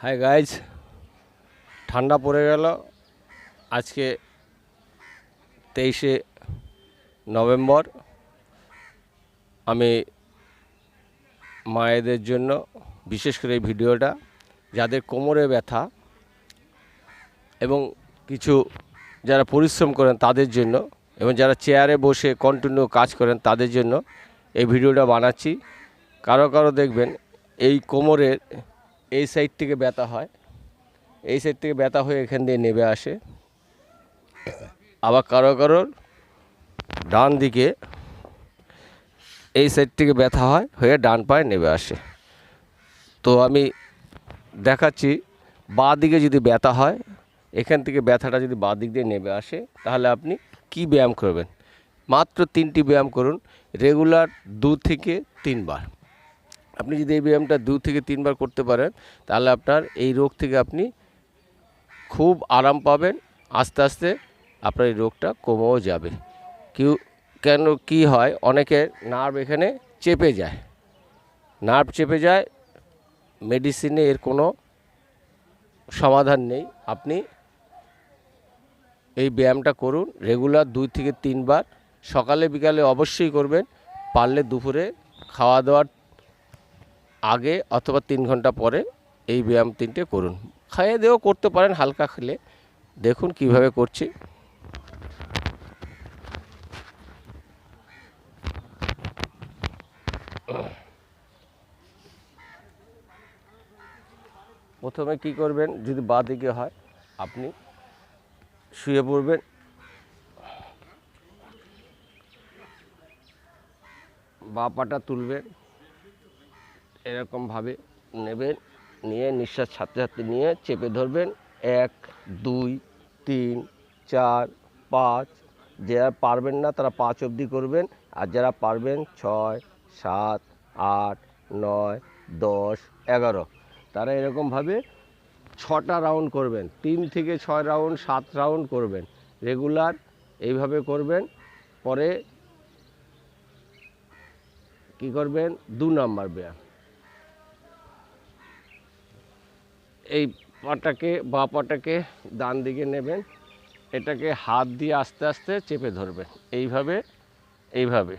Hi guys, ঠান্ডা পড়ে গেল। আজকে 23শে নভেম্বর। আমি মায়েদের জন্য বিশেষ করে এই ভিডিওটা, যাদের কোমরে ব্যথা এবং কিছু যারা পরিশ্রম করেন তাদের জন্য, এবং যারা চেয়ারে বসে কন্টিনিউ কাজ করেন তাদের জন্য এই ভিডিওটা বানাচ্ছি। কারো কারো দেখবেন এই কোমরের এই সাইড থেকে ব্যথা হয়, এই সাইড থেকে ব্যথা হয়ে এখান দিয়ে নেমে আসে। আবার কারো কারোর ডান দিকে এই সাইড থেকে ব্যথা হয় হয়ে ডান পায়ে নেমে আসে। তো আমি দেখাচ্ছি বাঁ দিকে যদি ব্যথা হয়, এখান থেকে ব্যথাটা যদি বাঁ দিক দিয়ে নেমে আসে, তাহলে আপনি কি ব্যায়াম করবেন। মাত্র 3টি ব্যায়াম করুন, রেগুলার 2 থেকে 3 বার। আপনি যদি এই ব্যায়ামটা 2 থেকে 3 বার করতে পারেন, তাহলে আপনার এই রোগ থেকে আপনি খুব আরাম পাবেন। আস্তে আস্তে আপনার এই রোগটা কমেও যাবে। কেন কি হয়, অনেকের নার্ভ এখানে চেপে যায়, নার্ভ চেপে যায়, মেডিসিনে এর কোনো সমাধান নেই। আপনি এই ব্যায়ামটা করুন রেগুলার 2 থেকে 3 বার, সকালে বিকালে অবশ্যই করবেন। পারলে দুপুরে খাওয়া দাওয়ার আগে অথবা 3 ঘন্টা পরে এই ব্যায়াম 3টে করুন। খাইয়ে দিয়েও করতে পারেন হালকা খেলে। দেখুন কিভাবে করছি। প্রথমে কি করবেন, যদি বাঁ দিকে হয় আপনি শুয়ে পড়বেন, বাঁ পাটা তুলবেন, এরকমভাবে নেবেন, নিয়ে নিঃশ্বাস ছাড়তে ছাড়তে নিয়ে চেপে ধরবেন। 1 2 3 4 5। যারা পারবেন না তারা 5 অবধি করবেন, আর যারা পারবেন 6 7 8 9 10 11। তারা এরকমভাবে 6টা রাউন্ড করবেন, 3 থেকে 6 রাউন্ড 7 রাউন্ড করবেন রেগুলার, এইভাবে করবেন। পরে কি করবেন, 2 নম্বর ব্যায়াম, এই পাটাকে বাঁ পাটাকে ডান দিকে নেবেন, এটাকে হাত দিয়ে আস্তে আস্তে চেপে ধরবেন, এইভাবে এইভাবে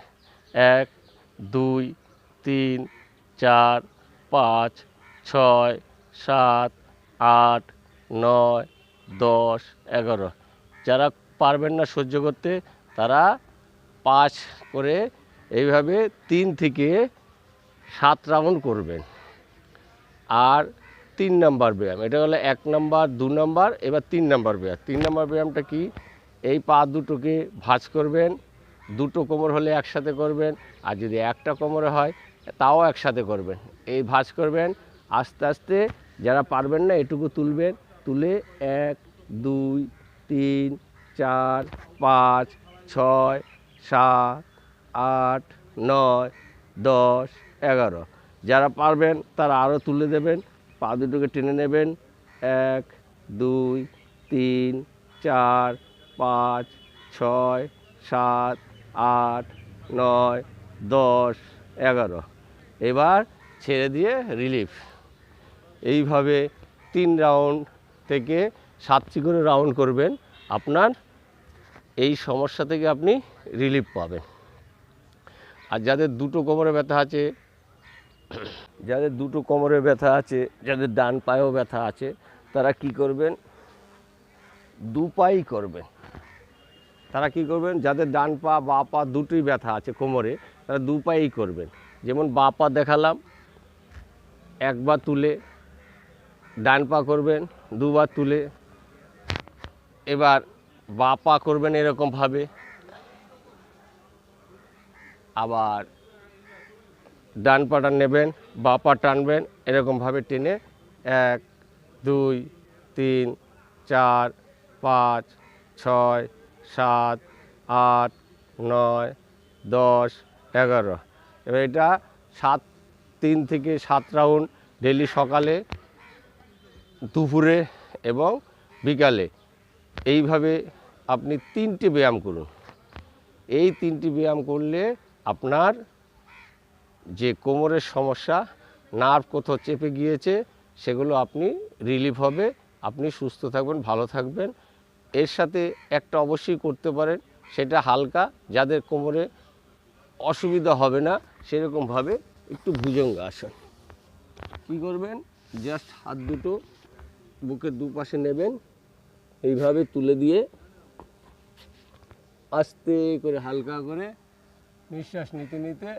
1 2 3 4 5 6 7 8 9 10 11। যারা পারবেন না সহ্য করতে, তারা 5 করে এইভাবে 3 থেকে 7 রাউন্ড করবেন। আর 3 নম্বর ব্যায়াম, এটা হলো 1 নম্বর 2 নম্বর, এবার 3 নম্বর ব্যায়াম। 3 নম্বর ব্যায়ামটা কি, এই পা দুটোকে ভাঁজ করবেন, দুটো কোমর হলে একসাথে করবেন, আর যদি একটা কোমরে হয় তাও একসাথে করবেন। এই ভাঁজ করবেন আস্তে আস্তে। যারা পারবেন না এটুকু তুলবেন, তুলে 1 2 3 4 5 6 7 8 9 10 11। যারা পারবেন তারা আরও তুলে দেবেন, পা দুটোকে টেনে নেবেন, 1 2 3 4 5 6 7 8 9 10 11। এবার ছেড়ে দিয়ে রিলিফ। এইভাবে 3 রাউন্ড থেকে 7টি করে রাউন্ড করবেন, আপনার এই সমস্যা থেকে আপনি রিলিফ পাবেন। আর যাদের দুটো কোমরে ব্যথা আছে, যাদের দুটো কোমরে ব্যথা আছে, যাদের ডান পায়েও ব্যথা আছে, তারা কি করবেন, 2 পাই করবেন। তারা কি করবেন, যাদের ডান পা বাঁ পা দুটোই ব্যথা আছে কোমরে, তারা 2 পাই করবেন। যেমন বাঁ পা দেখালাম, একবার তুলে ডান পা করবেন, 2 বার তুলে। এবার বাঁ পা করবেন এরকমভাবে, আবার ডান পাটা নেবেন, বাঁ পা টানবেন, এরকমভাবে টেনে 1 2 3 4 5 6 7 8 9 10 11। এবার এটা 3 থেকে 7 রাউন্ড ডেলি, সকালে দুপুরে এবং বিকালে। এইভাবে আপনি 3টে ব্যায়াম করুন। এই 3টি ব্যায়াম করলে আপনার যে কোমরের সমস্যা, নার্ভ কোথাও চেপে গিয়েছে, সেগুলো আপনি রিলিফ হবে, আপনি সুস্থ থাকবেন, ভালো থাকবেন। এর সাথে একটা অবশ্যই করতে পারেন, সেটা হালকা, যাদের কোমরে অসুবিধা হবে না সেরকমভাবে একটু ভুজঙ্গাসন। কী করবেন, জাস্ট হাত দুটো বুকের দুপাশে নেবেন, এইভাবে তুলে দিয়ে আস্তে করে হালকা করে নিঃশ্বাস নিতে নিতে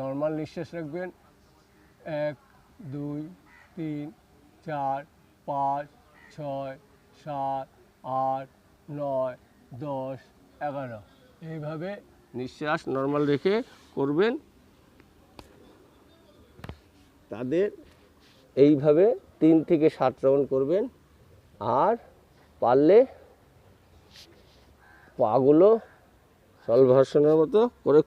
নর্মাল নিঃশ্বাস রাখবেন। 1 2 3 4 5 6 7 8 9 10 11, এইভাবে নিঃশ্বাস নর্মাল রেখে করবেন। তাদের এইভাবে 3 থেকে 7 রাউন্ড করবেন। আর পারলে পাগুলো সলভাসনের মতো করে